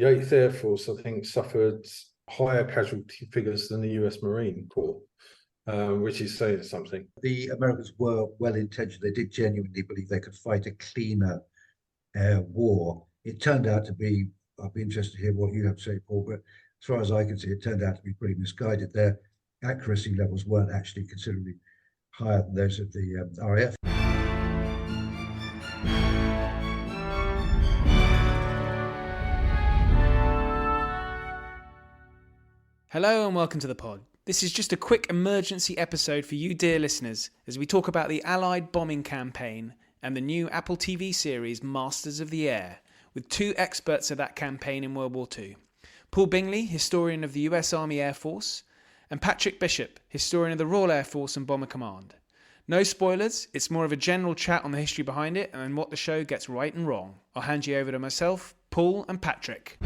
The 8th Air Force, I think, suffered higher casualty figures than the US Marine Corps, which is saying something. The Americans were well-intentioned. They did genuinely believe they could fight a cleaner war. It turned out to be, I'd be interested to hear what you have to say, Paul, but as far as I can see, it turned out to be pretty misguided. Their accuracy levels weren't actually considerably higher than those of the RAF. Hello and welcome to the pod. This is just a quick emergency episode for you dear listeners as we talk about the Allied bombing campaign and the new Apple TV series Masters of the Air, with two experts of that campaign in World War II. Paul Bingley, historian of the US Army Air Force, and Patrick Bishop, historian of the Royal Air Force and Bomber Command. No spoilers, it's more of a general chat on the history behind it and what the show gets right and wrong. I'll hand you over to myself, Paul and Patrick.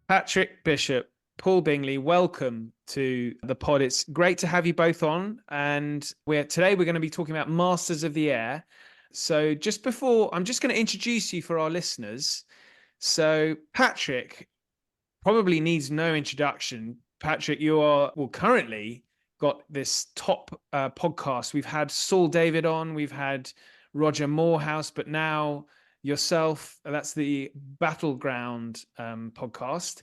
Patrick Bishop, Paul Bingley, welcome to the pod. It's great to have you both on. And today we're going to be talking about Masters of the Air. So just before, I'm just going to introduce you for our listeners. So Patrick probably needs no introduction. Patrick, you are, currently got this top podcast. We've had Saul David on, we've had Roger Morehouse, but now yourself, that's the Battleground podcast.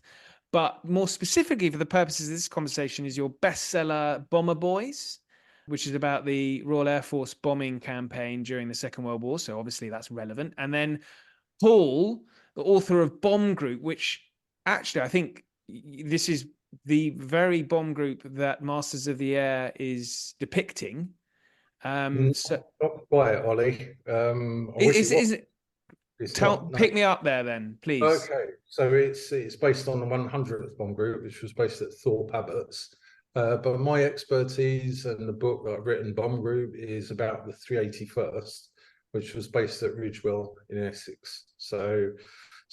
But more specifically, for the purposes of this conversation, is your bestseller Bomber Boys, which is about the Royal Air Force bombing campaign during the Second World War. So obviously that's relevant. And then Paul, the author of Bomb Group, which actually I think this is the very bomb group that Masters of the Air is depicting. So not quite, Ollie. Pick me up there then, please. Okay, so it's based on the 100th bomb group, which was based at Thorpe Abbotts. But my expertise and the book that I've written, Bomb Group, is about the 381st, which was based at Ridgewell in Essex. So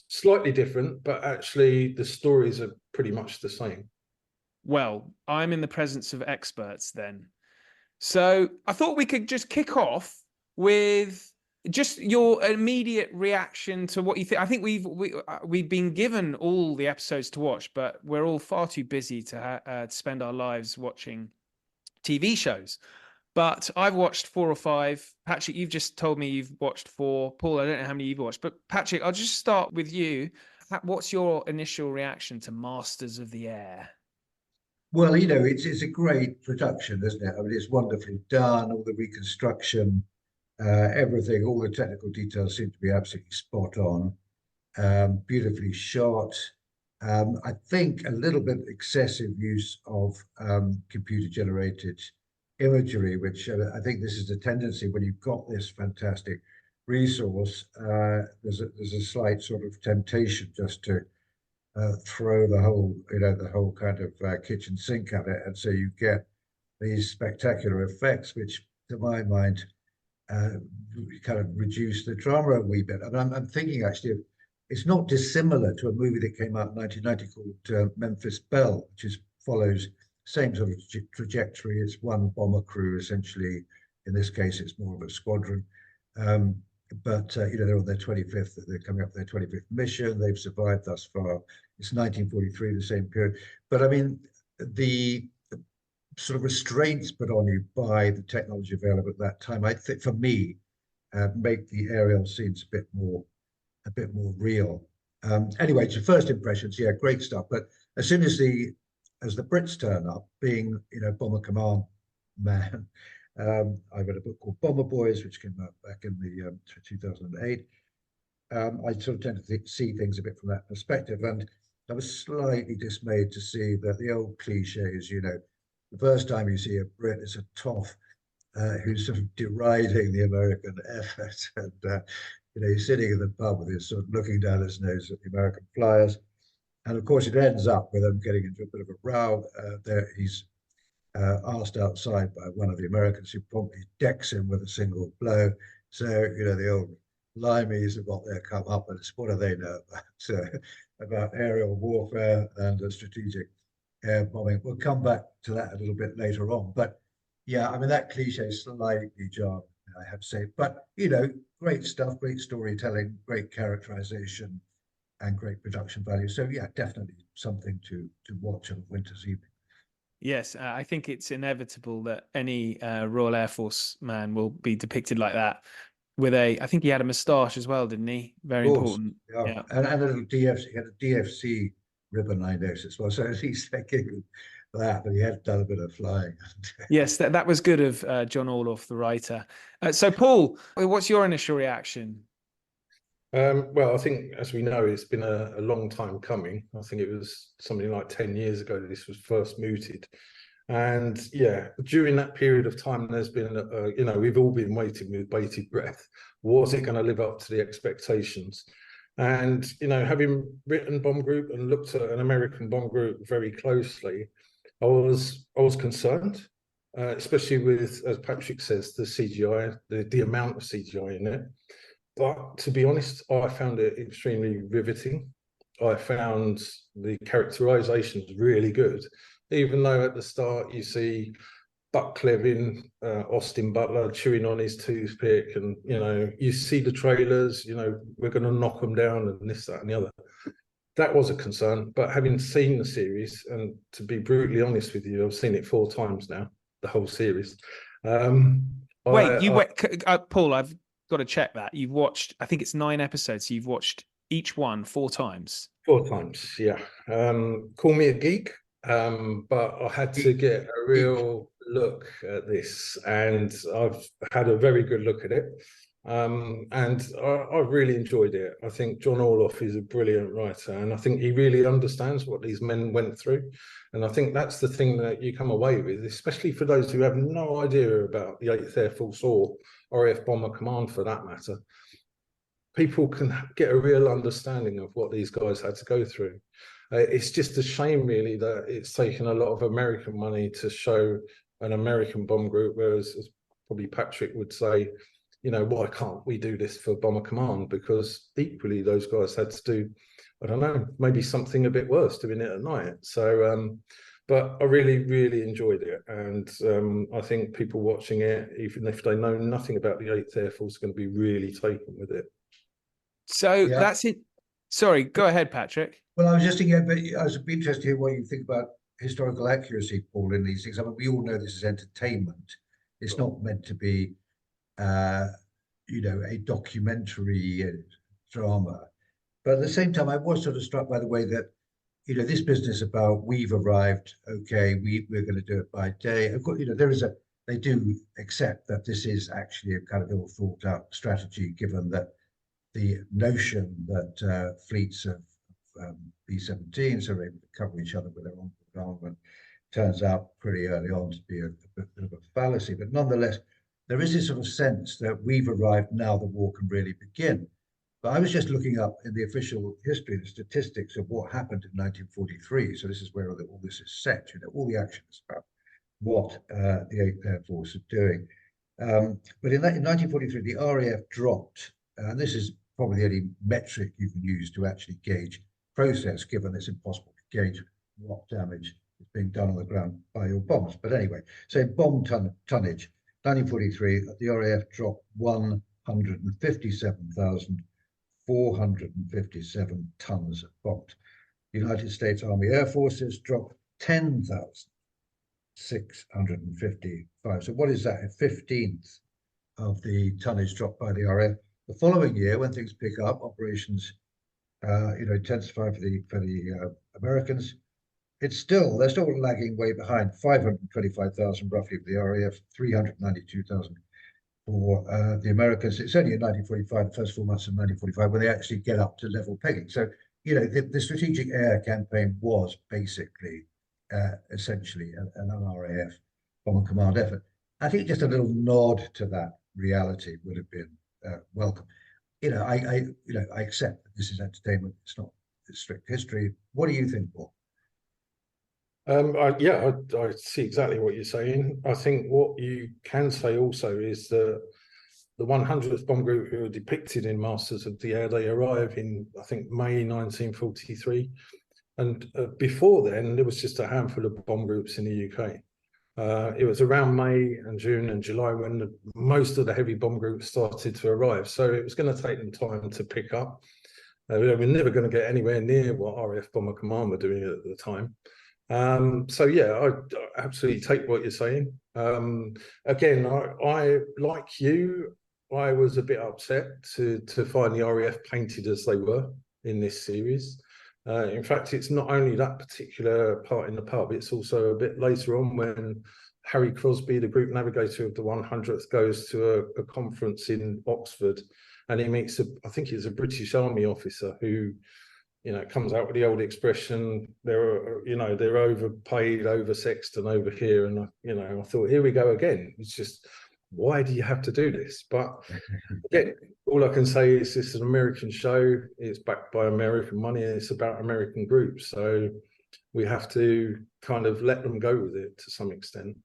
slightly different, but actually the stories are pretty much the same. Well, I'm in the presence of experts then. So I thought we could just kick off with just your immediate reaction to what you think. I think we've been given all the episodes to watch, but we're all far too busy to spend our lives watching TV shows. But I've watched 4 or 5. Patrick, you've just told me you've watched 4. Paul, I don't know how many you've watched, but Patrick, I'll just start with you. What's your initial reaction to Masters of the Air? Well, it's a great production, isn't it? I mean, it's wonderfully done. All the reconstruction, everything, all the technical details seem to be absolutely spot on. Beautifully shot. I think a little bit excessive use of computer-generated imagery, which I think this is a tendency when you've got this fantastic resource. There's a slight sort of temptation just to throw the whole kind of kitchen sink at it, and so you get these spectacular effects, which, to my mind, kind of reduce the drama a wee bit. I mean, I'm thinking actually, it's not dissimilar to a movie that came out in 1990 called Memphis Belle, which follows same sort of trajectory. It's one bomber crew essentially. In this case, it's more of a squadron. But they're on their 25th. They're coming up their 25th mission. They've survived thus far. It's 1943, the same period. But I mean, the sort of restraints put on you by the technology available at that time, I think, for me, make the aerial scenes a bit more real. Anyway, to first impressions, yeah, great stuff. But as soon as the Brits turn up, being Bomber Command man, I read a book called Bomber Boys, which came out back in the 2008. I sort of tend to see things a bit from that perspective, and I was slightly dismayed to see that the old cliches, the first time you see a Brit, it's a toff who's sort of deriding the American effort, and he's sitting in the pub with his sort of looking down his nose at the American flyers, and of course it ends up with them getting into a bit of a row. He's asked outside by one of the Americans, who promptly decks him with a single blow. So the old limeys have got their come up, and what do they know about aerial warfare and strategic air bombing? We'll come back to that a little bit later on. But Yeah, I mean, that cliche is slightly jarring, I have to say. But, great stuff, great storytelling, great characterization, and great production value. So, yeah, definitely something to watch on a winter's evening. Yes, I think it's inevitable that any Royal Air Force man will be depicted like that with I think he had a moustache as well, didn't he? Very Of course, important. yeah. Yeah. And a little DFC, he had a DFC ribbon, I noticed as well. So at least they gave him that, but he had done a bit of flying. Yes, that was good of John Orloff, the writer. So, Paul, what's your initial reaction? Well, I think, as we know, it's been a long time coming. I think it was something like 10 years ago that this was first mooted. And yeah, during that period of time, there's been, we've all been waiting with bated breath. Was it going to live up to the expectations? And, having written Bomb Group and looked at an American Bomb Group very closely, I was concerned, especially with, as Patrick says, the CGI, the amount of CGI in it. But to be honest, I found it extremely riveting. I found the characterizations really good, even though at the start you see Buck Clevin, Austin Butler chewing on his toothpick, and you see the trailers. We're going to knock them down and this, that, and the other. That was a concern. But having seen the series, and to be brutally honest with you, I've seen it 4 times now, the whole series. Wait, Paul, I've got to check that. You've watched, I think it's 9 episodes. So you've watched each one 4 times. 4 times, yeah. Call me a geek, but I had to get a real look at this, and I've had a very good look at it. And I really enjoyed it. I think John Orloff is a brilliant writer, and I think he really understands what these men went through. And I think that's the thing that you come away with, especially for those who have no idea about the 8th Air Force or RAF Bomber Command for that matter. People can get a real understanding of what these guys had to go through. It's just a shame, really, that it's taken a lot of American money to show an American bomb group, whereas, as probably Patrick would say, why can't we do this for Bomber Command? Because equally, those guys had to do, I don't know, maybe something a bit worse, doing it at night. So, but I really, really enjoyed it. And I think people watching it, even if they know nothing about the 8th Air Force, are going to be really taken with it. So that's it. Sorry, go ahead, Patrick. Well, I was just thinking, but I was interested to hear what you think about historical accuracy, Paul, in these things. I mean, we all know this is entertainment. It's not meant to be, a documentary drama. But at the same time, I was sort of struck by the way that, this business about we've arrived, okay, we're going to do it by day. Of course, they do accept that this is actually a kind of ill thought out strategy, given that the notion that fleets of B-17s are able to cover each other with their onboard armament turns out pretty early on to be a bit of a fallacy. But nonetheless, there is this sort of sense that we've arrived, now the war can really begin. But I was just looking up in the official history, the statistics of what happened in 1943. So this is where all this is set, all the action is about what the 8th Air Force are doing. But in 1943, the RAF dropped, and this is probably the only metric you can use to actually gauge process, given it's impossible to gauge what damage is being done on the ground by your bombs. But anyway, so in bomb tonnage, 1943, the RAF dropped 157,457 tons of bombs. The United States Army Air Forces dropped 10,655. So what is that? A 15th of the tonnage dropped by the RAF. The following year, when things pick up, operations, intensify for the Americans. They're still lagging way behind. 525,000 roughly for the RAF, 392,000 for the Americans. It's only in 1945, the first 4 months of 1945, when they actually get up to level pegging. So, the strategic air campaign was basically, essentially, an RAF Bomber Command effort. I think just a little nod to that reality would have been welcome. I accept that this is entertainment. It's not strict history. What do you think, Paul? I see exactly what you're saying. I think what you can say also is that the 100th Bomb Group, who are depicted in Masters of the Air, they arrive in, I think, May 1943. And before then, there was just a handful of bomb groups in the UK. It was around May and June and July when most of the heavy bomb groups started to arrive. So it was going to take them time to pick up. We're never going to get anywhere near what RAF Bomber Command were doing at the time. So yeah, I absolutely take what you're saying. Again, I like you, I was a bit upset to find the RAF painted as they were in this series. In fact, it's not only that particular part in the pub, it's also a bit later on when Harry Crosby, the group navigator of the 100th, goes to a conference in Oxford, and he meets, I think he's a British Army officer who, comes out with the old expression, they're overpaid, oversexed and over here. And, I thought, here we go again. It's just, why do you have to do this? But again, all I can say is this is an American show. It's backed by American money. And it's about American groups. So we have to kind of let them go with it to some extent.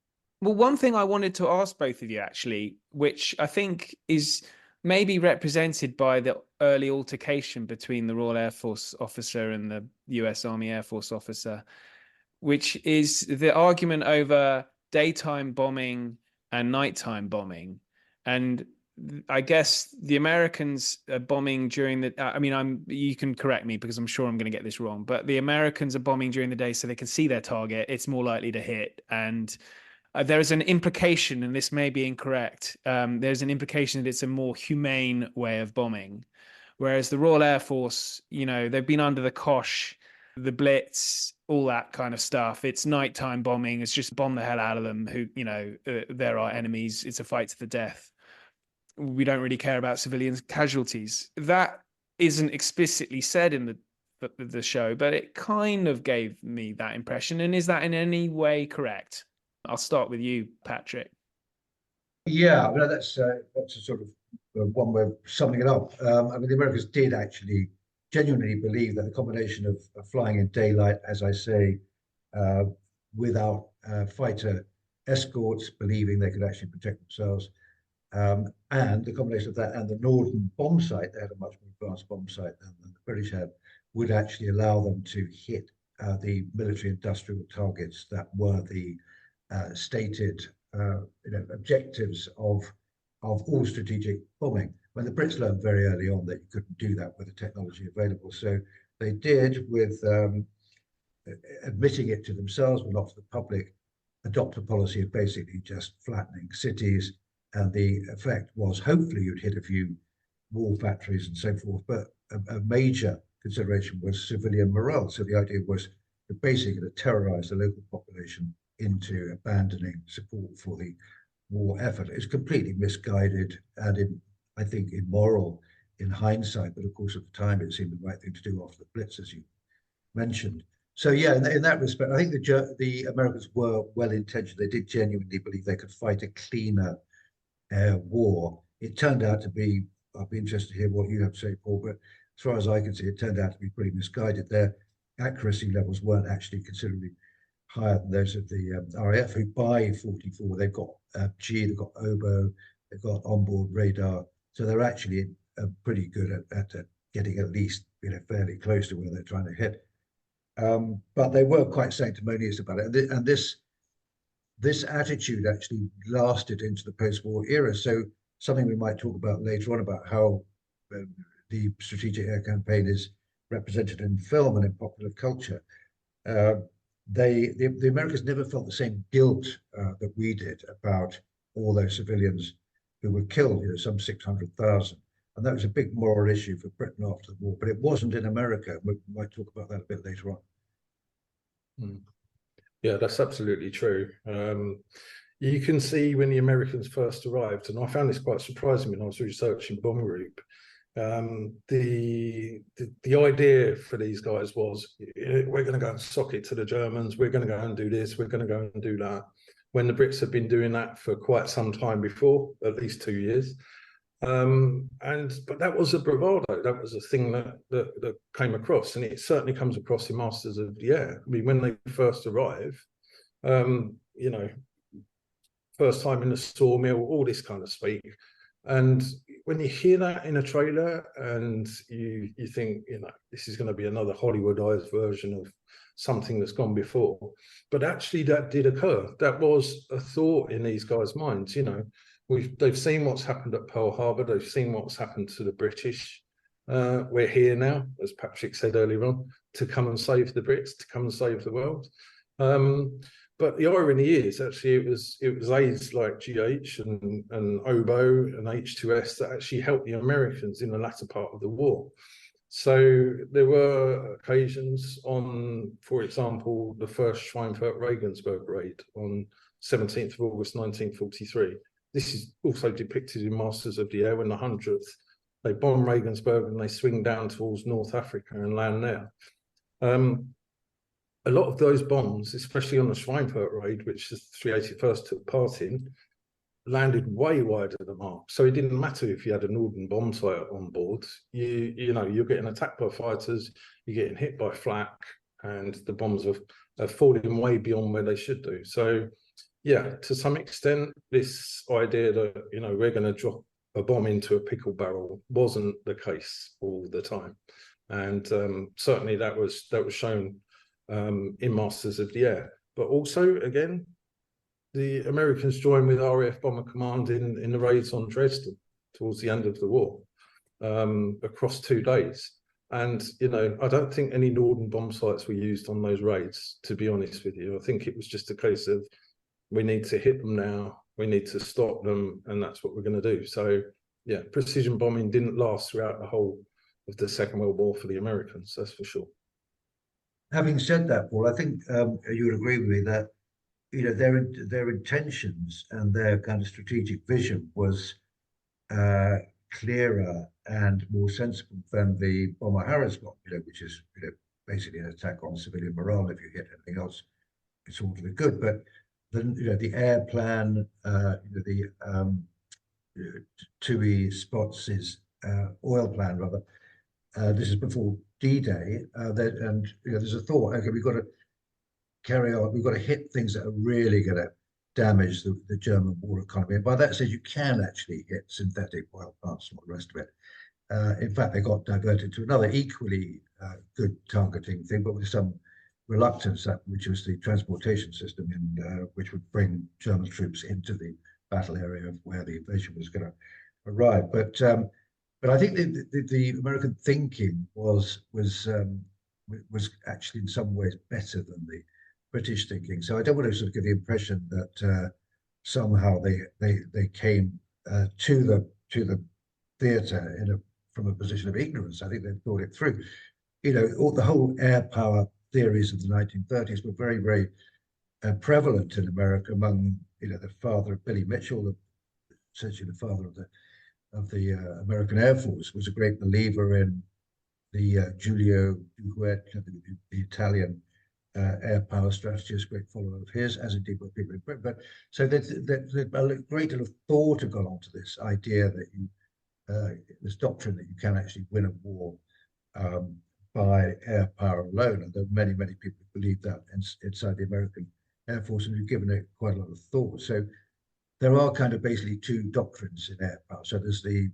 Well, one thing I wanted to ask both of you, actually, which I think is maybe represented by the early altercation between the Royal Air Force officer and the US Army Air Force officer, which is the argument over daytime bombing and nighttime bombing. And I guess the Americans are bombing during the, you can correct me because I'm sure I'm going to get this wrong, but the Americans are bombing during the day so they can see their target. It's more likely to hit. And there is an implication, and this may be incorrect, there's an implication that it's a more humane way of bombing. Whereas the Royal Air Force, they've been under the cosh, the Blitz, all that kind of stuff. It's nighttime bombing. It's just bomb the hell out of them who, they're our enemies. It's a fight to the death. We don't really care about civilian casualties. That isn't explicitly said in the show, but it kind of gave me that impression. And is that in any way correct? I'll start with you, Patrick. Yeah, that's a sort of one way of summing it up. The Americans did actually genuinely believe that the combination of flying in daylight, as I say, without fighter escorts, believing they could actually protect themselves, and the combination of that and the northern bomb site, they had a much more advanced bomb site than the British had, would actually allow them to hit the military industrial targets that were the stated objectives of all strategic bombing. When the Brits learned very early on that you couldn't do that with the technology available, so they did, with admitting it to themselves but not to the public, adopt a policy of basically just flattening cities, and the effect was hopefully you'd hit a few wall factories and so forth, but a major consideration was civilian morale. So the idea was basically to terrorize the local population into abandoning support for the war effort. It's completely misguided and I think immoral in hindsight, but of course at the time it seemed the right thing to do after the Blitz, as you mentioned. So yeah, in that respect, I think the Americans were well intentioned. They did genuinely believe they could fight a cleaner war. It turned out to be, I'd be interested to hear what you have to say, Paul, but as far as I can see, it turned out to be pretty misguided. Their accuracy levels weren't actually considerably higher than those of the RAF, who by 44, they've got G, they've got oboe, they've got onboard radar. So they're actually pretty good at getting at least fairly close to where they're trying to hit. But they were quite sanctimonious about it. And this attitude actually lasted into the post-war era. So something we might talk about later on about how the Strategic Air Campaign is represented in film and in popular culture. The Americans never felt the same guilt that we did about all those civilians who were killed, some 600,000. And that was a big moral issue for Britain after the war, but it wasn't in America. We might talk about that a bit later on. Yeah, that's absolutely true. You can see when the Americans first arrived, and I found this quite surprising when I was researching Bomb Group. The idea for these guys was, we're going to go and sock it to the Germans, we're going to go and do this, we're going to go and do that, when the Brits have been doing that for quite some time before, at least 2 years. But that was a bravado, that was a thing that came across, and it certainly comes across in Masters of the Air. I mean, when they first arrive, first time in the sawmill, all this kind of speak. And when you hear that in a trailer and you think, this is going to be another Hollywoodized version of something that's gone before. But actually that did occur. That was a thought in these guys' minds. They've seen what's happened at Pearl Harbor. They've seen what's happened to the British. We're here now, as Patrick said earlier on, to come and save the Brits, to come and save the world. But the irony is, actually, it was aids like GH and Oboe and H2S that actually helped the Americans in the latter part of the war. So there were occasions on, for example, the first Schweinfurt-Regensburg raid on 17th of August 1943. This is also depicted in Masters of the Air when the 100th, they bomb Regensburg and they swing down towards North Africa and land there. A lot of those bombs, especially on the Schweinfurt raid, which the 381st took part in, landed way wide of the mark. So it didn't matter if you had a Norden bomb sight on board. You're getting attacked by fighters, you're getting hit by flak, and the bombs are falling way beyond where they should do. So yeah, to some extent, this idea that we're going to drop a bomb into a pickle barrel wasn't the case all the time, and certainly that was shown in Masters of the Air. But also, again, the Americans joined with RAF Bomber Command in the raids on Dresden towards the end of the war, across 2 days. And I don't think any Norden bomb sites were used on those raids, to be honest with you. I think it was just a case of, we need to hit them now, we need to stop them, and that's what we're going to do. So yeah, precision bombing didn't last throughout the whole of the Second World War for the Americans, that's for sure. Having said that, Paul, I think you would agree with me that their intentions and their kind of strategic vision was clearer and more sensible than the Bomber Harris bomb, which is basically an attack on civilian morale. If you hit anything else, it's all to the good. But the air plan, the TUI Spots' oil plan, rather. This is before D-Day, and there's a thought. Okay, we've got to carry on. We've got to hit things that are really going to damage the German war economy. And by that said, you can actually hit synthetic oil plants and all the rest of it. In fact, they got diverted to another equally good targeting thing, but with some reluctance, which was the transportation system, which would bring German troops into the battle area where the invasion was going to arrive. But I think the American thinking was actually in some ways better than the British thinking. So I don't want to sort of give the impression that somehow they came to the theatre from a position of ignorance. I think they thought it through. The whole air power theories of the 1930s were very, very prevalent in America among the father of Billy Mitchell, essentially the father of the American Air Force, was a great believer in the Giulio Douhet, the Italian air power strategist, great follower of his, as indeed were people in Britain. But so a great deal of thought had gone on to this idea that this doctrine that you can actually win a war by air power alone. And there are many, many people who believe that inside the American Air Force, and who've given it quite a lot of thought. So there are kind of basically two doctrines in air power. So there's the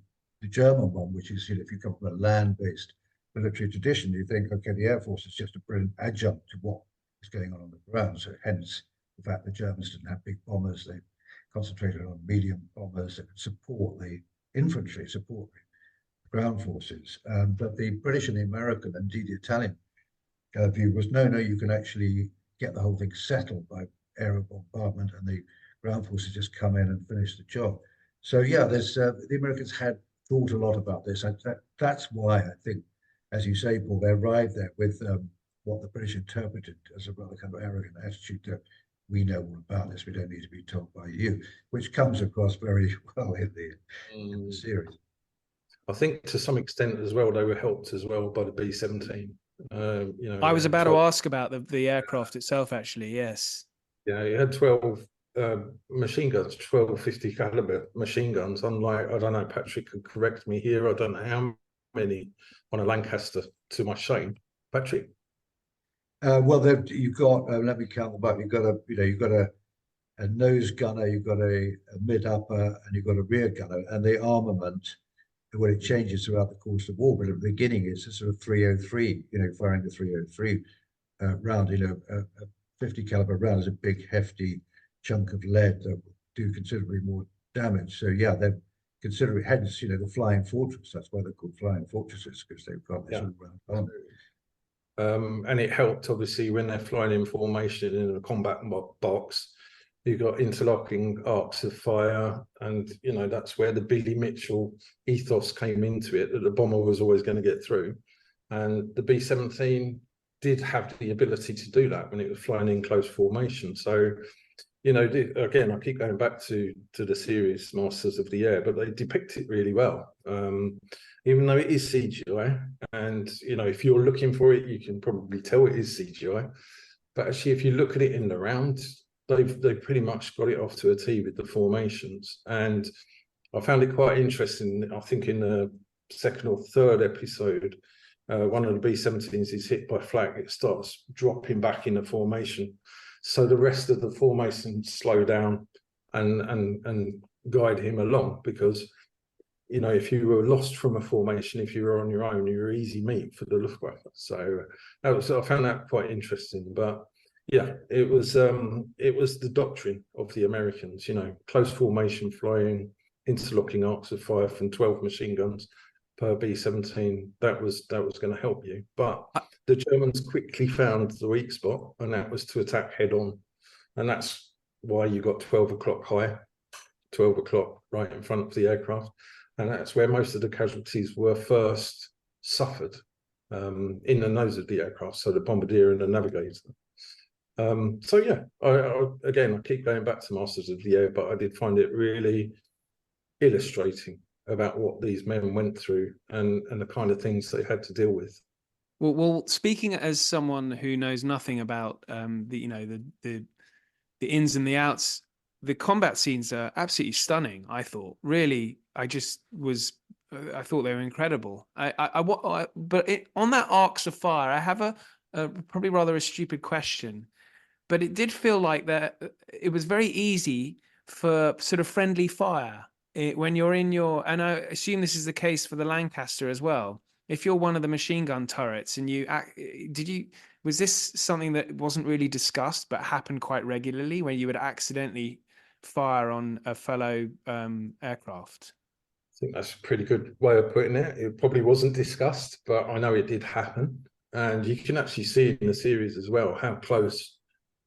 German one, which is, if you come from a land-based military tradition, you think, okay, the Air Force is just a brilliant adjunct to what is going on the ground. So hence the fact the Germans didn't have big bombers, they concentrated on medium bombers that could support the infantry, support the ground forces. But the British and the American, and indeed the Italian view was, no, you can actually get the whole thing settled by aerial bombardment, and the ground forces just come in and finish the job. So yeah, there's the Americans had thought a lot about this. That's why I think, as you say, Paul, they arrived there with what the British interpreted as a rather kind of arrogant attitude that we know all about this, we don't need to be told by you, which comes across very well in the series. I think to some extent as well, they were helped as well by the B-17. I was about to ask about the aircraft itself, actually, yes. Yeah, it had 12 machine guns, 12 50 caliber machine guns, unlike, I don't know, Patrick could correct me here, I don't know how many on a Lancaster, to my shame. Patrick? Well, you've got, let me count them up, you've got a nose gunner, you've got a mid upper, and you've got a rear gunner, and the armament, when it changes throughout the course of war, but at the beginning it's a sort of 303, firing the 303 round. A 50 caliber round is a big, hefty chunk of lead that will do considerably more damage. So yeah, they're considering, hence, the flying fortress. That's why they're called flying fortresses, because they've got this all round bomb. And it helped, obviously, when they're flying in formation in a combat box. You've got interlocking arcs of fire, and that's where the Billy Mitchell ethos came into it, that the bomber was always going to get through. And the B-17 did have the ability to do that when it was flying in close formation. So, again, I keep going back to the series Masters of the Air, but they depict it really well. Even though it is CGI, and if you're looking for it, you can probably tell it is CGI. But actually, if you look at it in the round, they've pretty much got it off to a T with the formations. And I found it quite interesting. I think in the second or third episode, one of the B-17s is hit by flak. It starts dropping back in the formation, so the rest of the formation slow down and guide him along, because if you were lost from a formation, if you were on your own, you were easy meat for the Luftwaffe. So I found that quite interesting. But yeah, it was the doctrine of the Americans, close formation flying, interlocking arcs of fire from 12 machine guns per B-17. That was going to help you. But the Germans quickly found the weak spot, and that was to attack head on. And that's why you got 12 o'clock high, 12 o'clock right in front of the aircraft. And that's where most of the casualties were first suffered, in the nose of the aircraft, so the bombardier and the navigator. So yeah, I keep going back to Masters of the Air, but I did find it really illustrating about what these men went through and the kind of things they had to deal with. Well, speaking as someone who knows nothing about the ins and the outs, the combat scenes are absolutely stunning. I thought, really, I thought they were incredible. But on that arcs of fire, I have a probably rather a stupid question, but it did feel like that it was very easy for sort of friendly fire when you're in your, and I assume this is the case for the Lancaster as well. If you're one of the machine gun turrets and was this something that wasn't really discussed but happened quite regularly, where you would accidentally fire on a fellow aircraft? I think that's a pretty good way of putting it. It probably wasn't discussed, but I know it did happen. And you can actually see in the series as well how close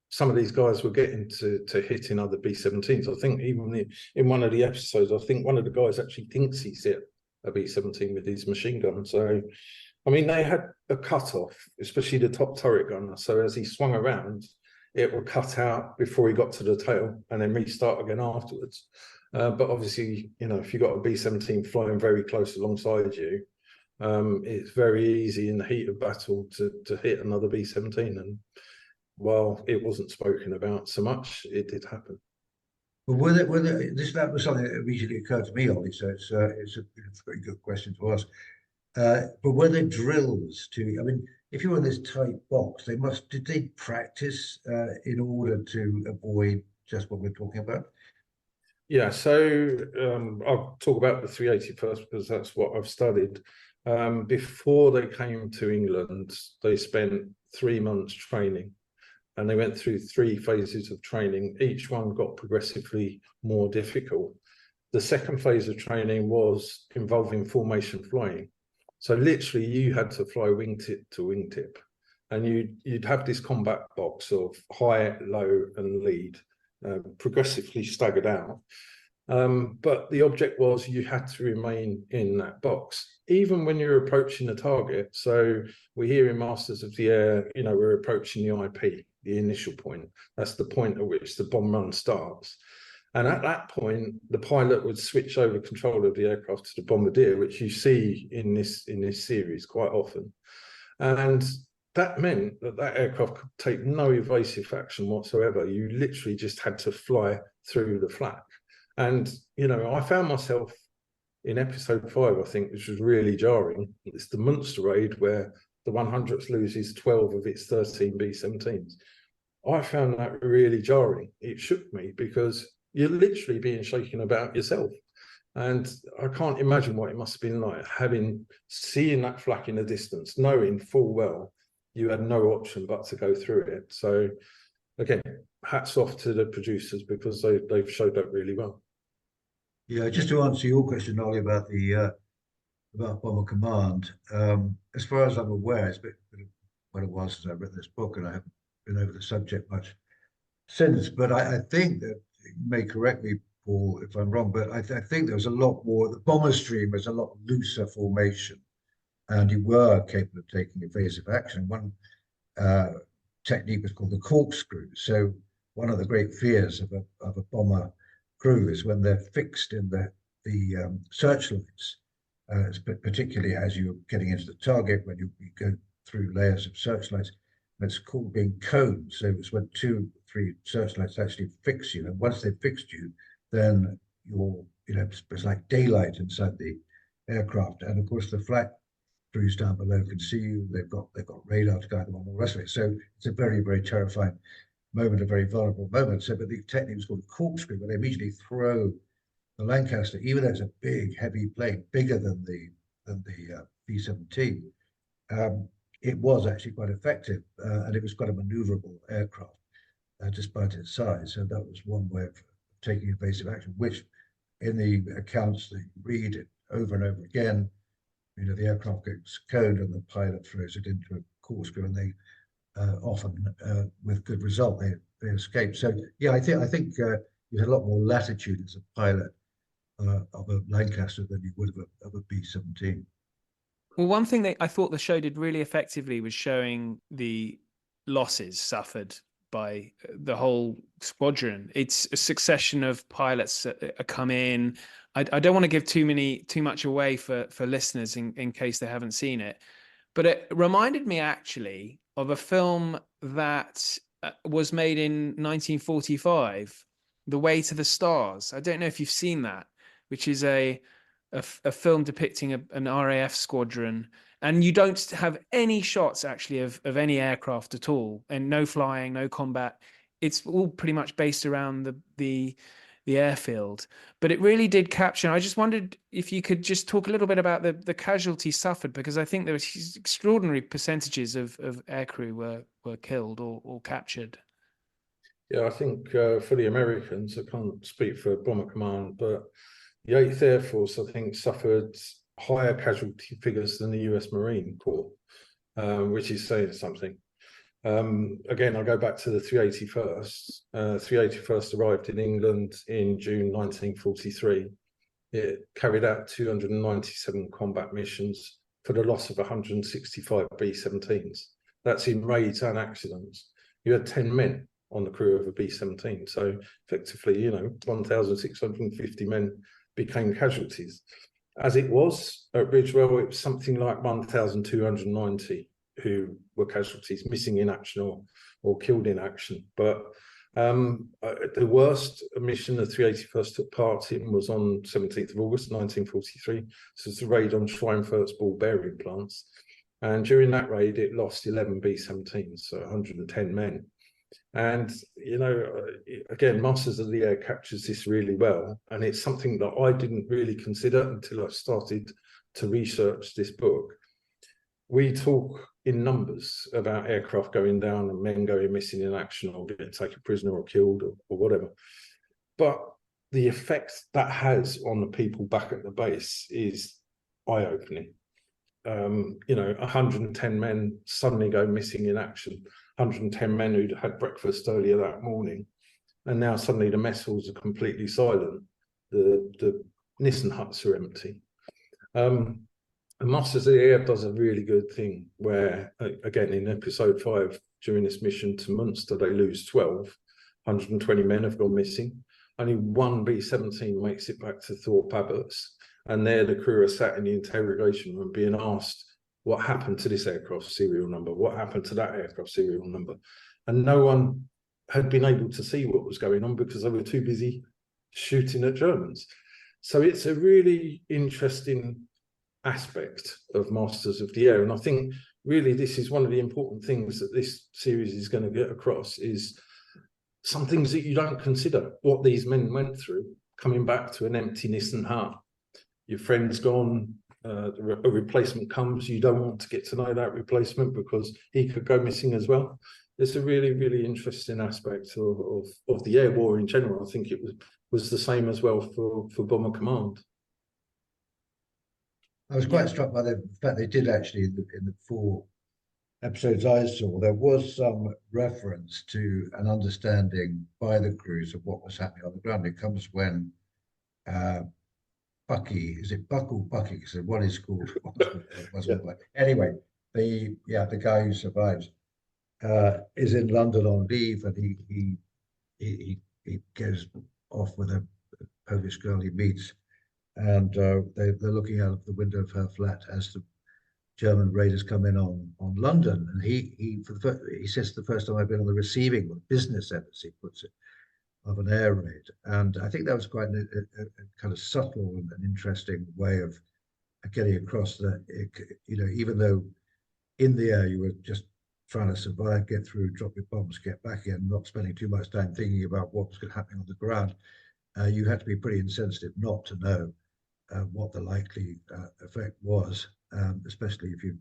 some of these guys were getting to hitting other B-17s. I think even in one of the episodes, I think one of the guys actually thinks he's hit a B-17 with his machine gun. So, I mean, they had a cut-off, especially the top turret gunner. So as he swung around, it would cut out before he got to the tail and then restart again afterwards. But obviously, if you got a B-17 flying very close alongside you, it's very easy in the heat of battle to hit another B-17. And while it wasn't spoken about so much, it did happen. Well, that was something that immediately occurred to me, Ollie. So it's a very good question to ask. But were there drills to? I mean, if you're in this tight box, did they practice in order to avoid just what we're talking about? Yeah, so I'll talk about the 380 first, because that's what I've studied. Before they came to England, they spent 3 months training, and they went through 3 phases of training. Each one got progressively more difficult. The second phase of training was involving formation flying. So literally you had to fly wingtip to wingtip, and you'd have this combat box of high, low and lead, progressively staggered out. But the object was you had to remain in that box, even when you're approaching the target. So we hear in Masters of the Air, we're approaching the IP, the initial point. That's the point at which the bomb run starts. And at that point, the pilot would switch over control of the aircraft to the bombardier, which you see in this series quite often. And that meant that aircraft could take no evasive action whatsoever. You literally just had to fly through the flak. And, I found myself in episode 5, I think, which was really jarring. It's the Munster raid where the 100th loses 12 of its 13 B-17s. I found that really jarring. It shook me, because you're literally being shaken about yourself. And I can't imagine what it must have been like seeing that flak in the distance, knowing full well you had no option but to go through it. So again, hats off to the producers because they've showed that really well. Yeah, just to answer your question, Ollie, about the about Bomber Command. As far as I'm aware, it's been quite a while since I read this book, and I haven't been over the subject much since. But I think that, you may correct me, Paul, if I'm wrong, but I think there was a lot more. The bomber stream was a lot looser formation, and you were capable of taking evasive action. One technique was called the corkscrew. So one of the great fears of a bomber crew is when they're fixed in the searchlights, particularly as you're getting into the target, when you go through layers of searchlights. And it's called being coned. So it's when 2, 3 searchlights actually fix you, and once they've fixed you, then you're, it's like daylight inside the aircraft. And of course, the flak crews down below can see you. They've got radar to guide them on, all the rest of it. So it's a very, very terrifying moment, a very vulnerable moment. So, but the technique was called corkscrew, where they immediately throw the Lancaster, even though it's a big, heavy plane, bigger than the B-17. It was actually quite effective, and it was quite a maneuverable aircraft, despite its size. So that was one way of taking evasive action, which in the accounts that you read it over and over again, the aircraft gets coned and the pilot throws it into a corkscrew, and they often, with good result, they escape. So yeah, I think you had a lot more latitude as a pilot of a Lancaster than you would of a B-17. Well, one thing that I thought the show did really effectively was showing the losses suffered by the whole squadron. It's a succession of pilots that come in. I don't want to give too much away for listeners in case they haven't seen it, but it reminded me actually of a film that was made in 1945, The Way to the Stars. I don't know if you've seen that, which is a film depicting an RAF squadron, and you don't have any shots actually of any aircraft at all, and no flying, no combat. It's all pretty much based around the airfield, but it really did capture. I just wondered if you could just talk a little bit about the casualties suffered, because I think there was extraordinary percentages of aircrew were killed or captured. Yeah, I think for the Americans, I can't speak for Bomber Command, but the 8th Air Force, I think, suffered higher casualty figures than the US Marine Corps, which is saying something. Again, I'll go back to the 381st. 381st arrived in England in June 1943. It carried out 297 combat missions for the loss of 165 B-17s. That's in raids and accidents. You had 10 men on the crew of a B-17. So effectively, 1,650 men became casualties. As it was at Ridgewell, it was something like 1,290 who were casualties, missing in action or killed in action. But the worst mission the 381st took part in was on 17th of August 1943. This was the raid on Schweinfurt's ball bearing plants. And during that raid, it lost 11 B-17s, so 110 men. And, again, Masters of the Air captures this really well. And it's something that I didn't really consider until I started to research this book. We talk in numbers about aircraft going down and men going missing in action or getting taken prisoner or killed or whatever. But the effect that has on the people back at the base is eye-opening. 110 men suddenly go missing in action. 110 men who'd had breakfast earlier that morning, and now suddenly the mess halls are completely silent. The Nissen huts are empty. And Masters of the Air does a really good thing where, again, in episode 5, during this mission to Munster, they lose 12. 120 men have gone missing. Only one B-17 makes it back to Thorpe Abbots, and there the crew are sat in the interrogation room being asked, what happened to this aircraft serial number? What happened to that aircraft serial number? And no one had been able to see what was going on because they were too busy shooting at Germans. So it's a really interesting aspect of Masters of the Air. And I think really this is one of the important things that this series is going to get across, is some things that you don't consider, what these men went through, coming back to an empty Nissen hut. Your friend's gone, a replacement comes, you don't want to get to know that replacement because he could go missing as well. It's a really, really interesting aspect of the air war in general. I think it was the same as well for Bomber Command. I was quite struck by the fact they did actually, in the 4 episodes I saw, there was some reference to an understanding by the crews of what was happening on the ground. It comes when Bucky, is it Buck or Bucky? Because one is called, anyway, the guy who survives is in London on leave, and he goes off with a Polish girl he meets, and they're looking out of the window of her flat as the German raiders come in on London, and he says the first time I've been on the receiving, or business end, as he puts it, of an air raid. And I think that was quite a kind of subtle and an interesting way of getting across that, even though in the air you were just trying to survive, get through, drop your bombs, get back in, not spending too much time thinking about what was happening on the ground, you had to be pretty insensitive not to know what the likely effect was, especially if you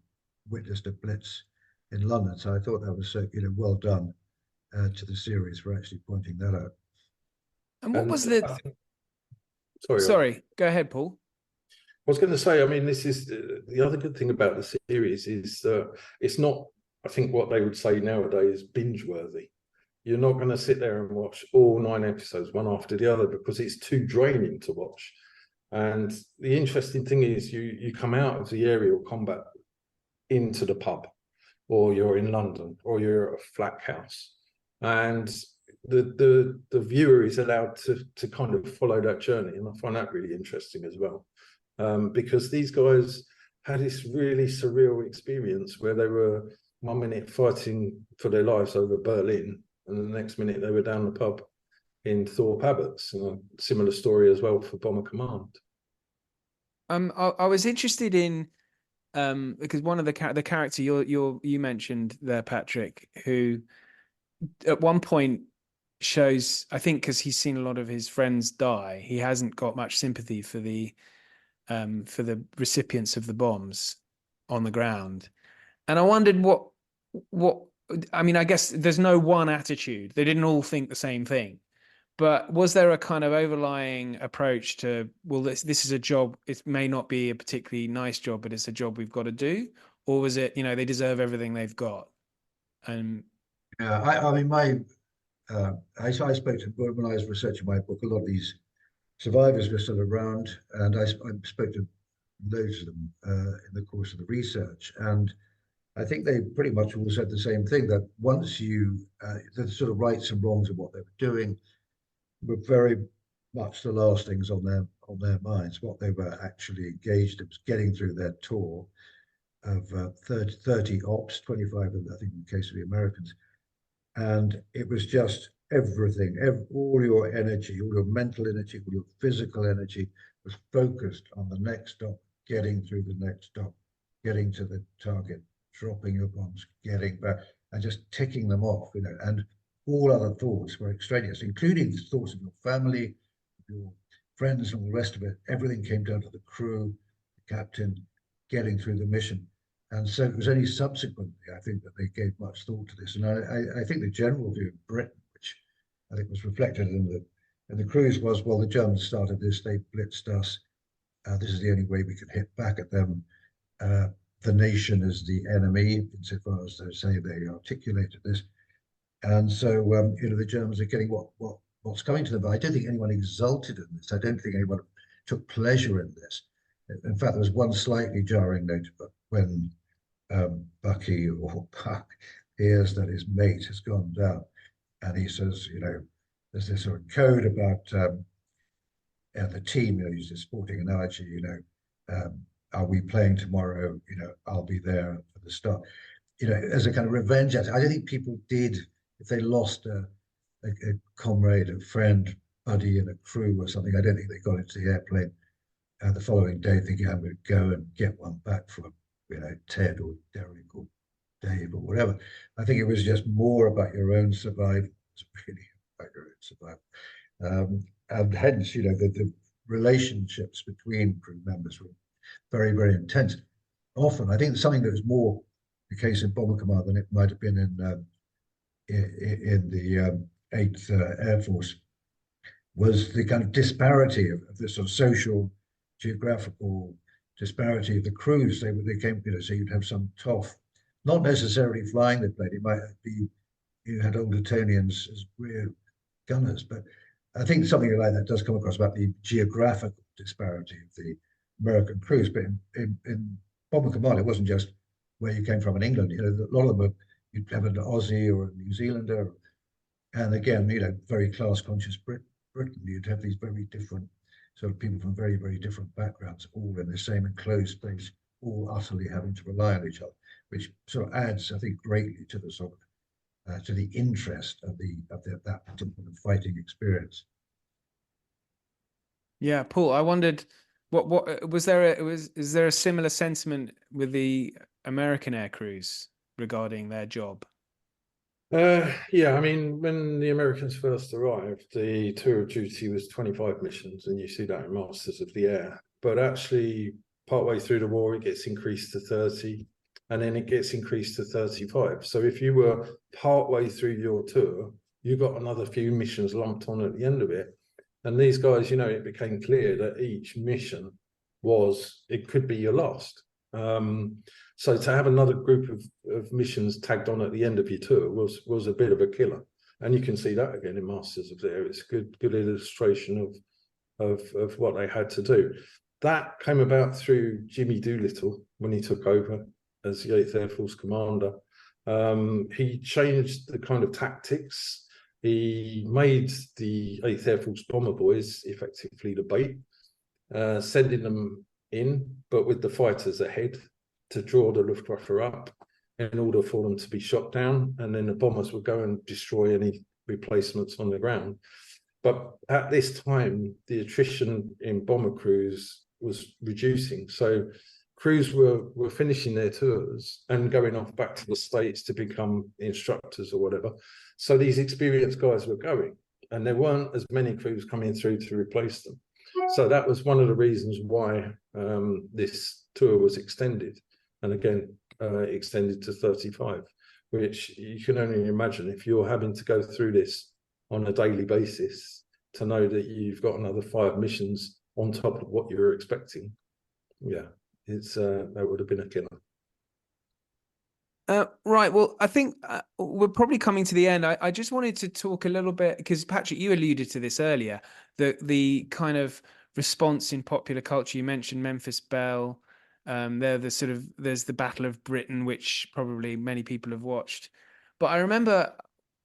witnessed a blitz in London. So I thought that was well done to the series for actually pointing that out. And what was the? Sorry, go ahead, Paul. I was going to say, I mean, this is the other good thing about the series is it's not, I think, what they would say nowadays, binge worthy. You're not going to sit there and watch all 9 episodes one after the other because it's too draining to watch. And the interesting thing is you come out of the aerial combat into the pub, or you're in London, or you're at a flat house, and the viewer is allowed to kind of follow that journey. And I find that really interesting as well, because these guys had this really surreal experience where they were 1 minute fighting for their lives over Berlin, and the next minute they were down the pub in Thorpe Abbots. And a similar story as well for Bomber Command. I was interested in because one of the character you mentioned there, Patrick, who at one point shows, I think, because he's seen a lot of his friends die, he hasn't got much sympathy for the recipients of the bombs on the ground. And I wondered what I mean, I guess there's no one attitude. They didn't all think the same thing. But was there a kind of overlying approach to, well, this is a job, it may not be a particularly nice job, but it's a job we've got to do? Or was it, they deserve everything they've got? And I mean, I spoke to, when I was researching my book, a lot of these survivors were still around, and I spoke to loads of them in the course of the research. And I think they pretty much all said the same thing, that once the sort of rights and wrongs of what they were doing were very much the last things on their minds. What they were actually engaged in was getting through their tour of 30 ops, 25, I think, in the case of the Americans. And it was just everything, all your energy, all your mental energy, all your physical energy was focused on the next stop, getting through the next stop, getting to the target, dropping your bombs, getting back, and just ticking them off, and all other thoughts were extraneous, including the thoughts of your family, your friends, and all the rest of it. Everything came down to the crew, the captain, getting through the mission. And so it was only subsequently, I think, that they gave much thought to this. And I think the general view of Britain, which I think was reflected in the cruise, was, well, the Germans started this, they blitzed us. This is the only way we can hit back at them. The nation is the enemy, insofar as they say they articulated this. And so, the Germans are getting what's coming to them. But I don't think anyone exulted in this. I don't think anyone took pleasure in this. In fact, there was one slightly jarring note when Bucky or Puck hears that his mate has gone down, and he says, there's this sort of code about the team. Use the sporting analogy. Are we playing tomorrow? I'll be there for the start. As a kind of revenge. I don't think people did, if they lost a comrade, a friend, buddy in a crew or something, I don't think they got into the airplane the following day thinking, I'm going to go and get one back from Ted or Derek or Dave or whatever. I think it was just more about your own survival. It's really about your own survival. And hence, the relationships between crew members were very, very intense. Often, I think something that was more the case in Bomber Command than it might have been in the 8th Air Force was the kind of disparity of the sort of social, geographical disparity of the crews. They came, so you'd have some toff, not necessarily flying the plane. It might be you had old Etonians as rear gunners, but I think something like that does come across about the geographical disparity of the American crews. But in Bomber Command, it wasn't just where you came from in England. A lot of them you'd have an Aussie or a New Zealander, and again, very class conscious Britain. You'd have these very different sort of people from very, very different backgrounds, all in the same enclosed space, all utterly having to rely on each other, which sort of adds, I think, greatly to the sort of to the interest of that particular fighting experience. Yeah, Paul, I wondered what was there is there a similar sentiment with the American air crews regarding their job? Yeah, I mean, when the Americans first arrived, the tour of duty was 25 missions, and you see that in Masters of the Air. But actually, partway through the war, it gets increased to 30, and then it gets increased to 35. So if you were partway through your tour, you got another few missions lumped on at the end of it. And these guys, it became clear that each mission it could be your last. So to have another group of missions tagged on at the end of your tour was a bit of a killer. And you can see that again in Masters of the Air. It's a good illustration of what they had to do. That came about through Jimmy Doolittle when he took over as the 8th Air Force commander. He changed the kind of tactics. He made the 8th Air Force bomber boys effectively the bait, sending them in, but with the fighters ahead to draw the Luftwaffe up in order for them to be shot down, and then the bombers would go and destroy any replacements on the ground. But at this time, the attrition in bomber crews was reducing. So crews were finishing their tours and going off back to the States to become instructors or whatever. So these experienced guys were going, and there weren't as many crews coming through to replace them. So that was one of the reasons why this tour was extended, and again, extended to 35, which you can only imagine if you're having to go through this on a daily basis, to know that you've got another 5 missions on top of what you were expecting. Yeah, that would have been a killer. Right. Well, I think we're probably coming to the end. I just wanted to talk a little bit, because Patrick, you alluded to this earlier, the kind of response in popular culture. You mentioned Memphis Belle. There's the Battle of Britain, which probably many people have watched. But I remember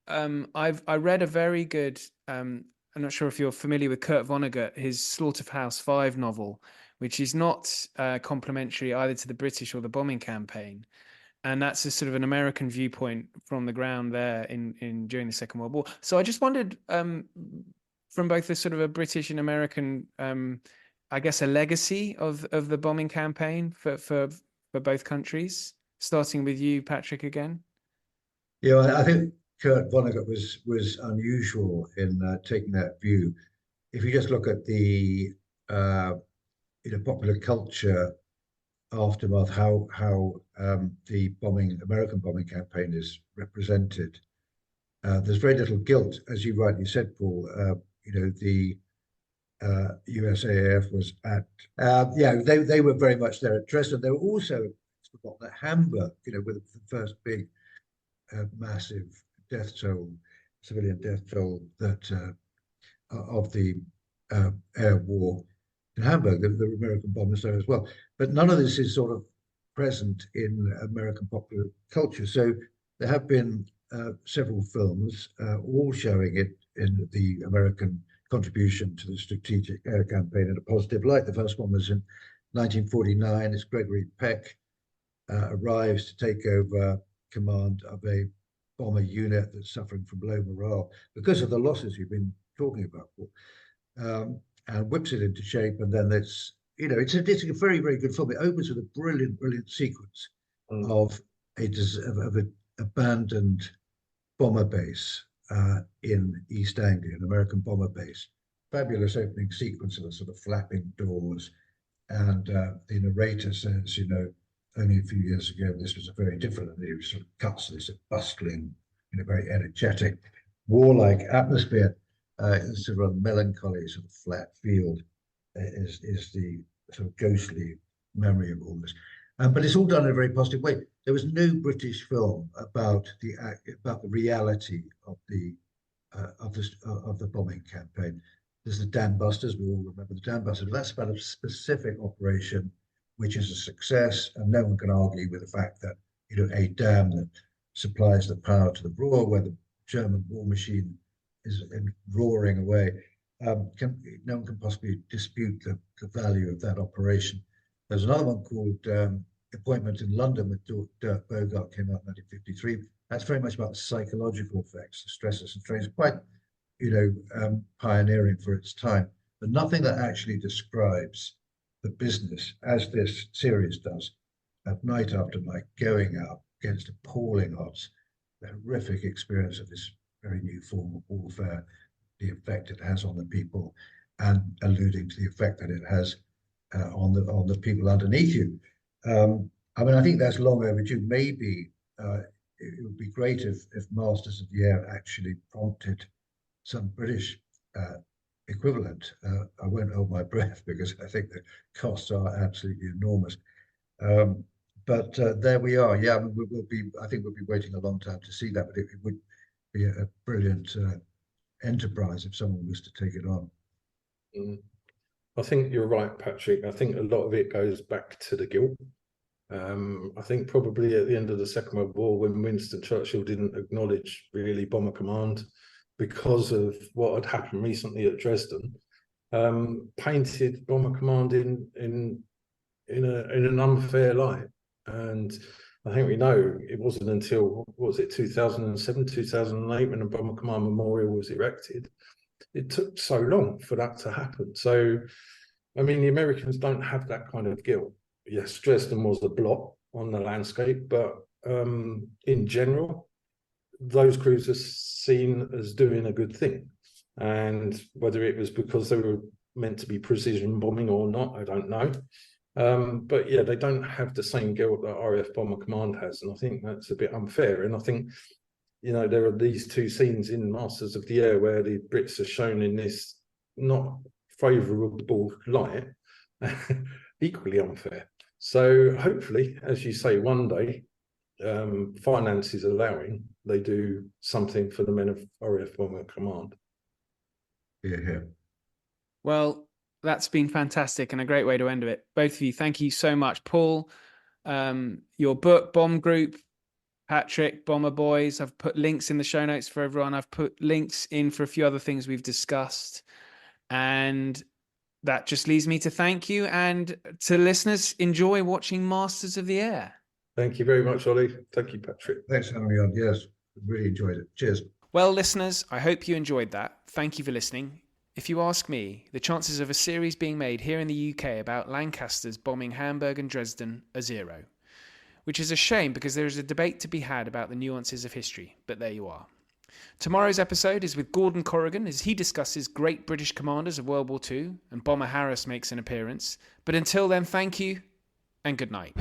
I read a very good, I'm not sure if you're familiar with Kurt Vonnegut, his Slaughterhouse 5 novel, which is not complimentary either to the British or the bombing campaign. And that's a sort of an American viewpoint from the ground there in during the Second World War. So I just wondered, from both the sort of a British and American, I guess, a legacy of the bombing campaign for both countries. Starting with you, Patrick, again. Yeah, I think Kurt Vonnegut was unusual in taking that view. If you just look at the popular culture aftermath, how the American bombing campaign is represented, there's very little guilt, as you rightly said, Paul. The USAF was at they were very much there at Dresden. They were also forgotten at Hamburg, with the first big massive civilian death toll that of the air war in Hamburg. The American bombers there as well. But none of this is sort of present in American popular culture. So there have been several films all showing it in the American contribution to the strategic air campaign in a positive light. The first one was in 1949. It's Gregory Peck arrives to take over command of a bomber unit that's suffering from low morale because of the losses you've been talking about, and whips it into shape. And then it's a very, very good film. It opens with a brilliant sequence of an abandoned bomber base in East Anglia, an American bomber base. Fabulous opening sequence of a sort of flapping doors And the narrator says, only a few years ago, this was a very different, and he sort of cuts this bustling, very energetic, warlike atmosphere. It's sort of a melancholy, sort of flat field is the sort of ghostly memory of all this. But it's all done in a very positive way. There was no British film about the reality of the bombing campaign. There's the Dam Busters. We all remember the Dam Busters. But that's about a specific operation, which is a success, and no one can argue with the fact that a dam that supplies the power to the Ruhr, where the German war machine is roaring away. No one can possibly dispute the value of that operation. There's another one called Appointment in London with Dirk Bogarde, came out in 1953. That's very much about the psychological effects, the stresses and strains, quite, pioneering for its time, but nothing that actually describes the business as this series does, at night after night, going out against appalling odds, the horrific experience of this very new form of warfare, the effect it has on the people, and alluding to the effect that it has on the people underneath you. I think that's long overdue. Maybe it would be great if Masters of the Air actually prompted some British equivalent. I won't hold my breath because I think the costs are absolutely enormous. But there we are. Yeah, I think we'll be waiting a long time to see that, but it would be a brilliant enterprise if someone was to take it on. I think you're right, Patrick. I think a lot of it goes back to the guilt. I think probably at the end of the Second World War, when Winston Churchill didn't acknowledge really Bomber Command because of what had happened recently at Dresden, painted Bomber Command in an unfair light. And I think we know it wasn't until, 2007, 2008, when the Bomber Command Memorial was erected. It took so long for that to happen. So, the Americans don't have that kind of guilt. Yes, Dresden was a blot on the landscape, but in general, those crews are seen as doing a good thing. And whether it was because they were meant to be precision bombing or not, I don't know. But yeah, they don't have the same guilt that RAF Bomber Command has, and I think that's a bit unfair. And I think, there are these two scenes in Masters of the Air where the Brits are shown in this not favourable light, equally unfair. So hopefully, as you say, one day, finances allowing, they do something for the men of RAF Bomber Command. Yeah. Well, that's been fantastic and a great way to end it. Both of you, thank you so much. Paul, your book, Bomb Group, Patrick, Bomber Boys. I've put links in the show notes for everyone. I've put links in for a few other things we've discussed. And that just leaves me to thank you. And to listeners, enjoy watching Masters of the Air. Thank you very much, Ollie. Thank you, Patrick. Thanks for having me on. Yes, really enjoyed it. Cheers. Well, listeners, I hope you enjoyed that. Thank you for listening. If you ask me, the chances of a series being made here in the UK about Lancasters bombing Hamburg and Dresden are zero, which is a shame because there is a debate to be had about the nuances of history, but there you are. Tomorrow's episode is with Gordon Corrigan as he discusses great British commanders of World War II, and Bomber Harris makes an appearance. But until then, thank you and good night.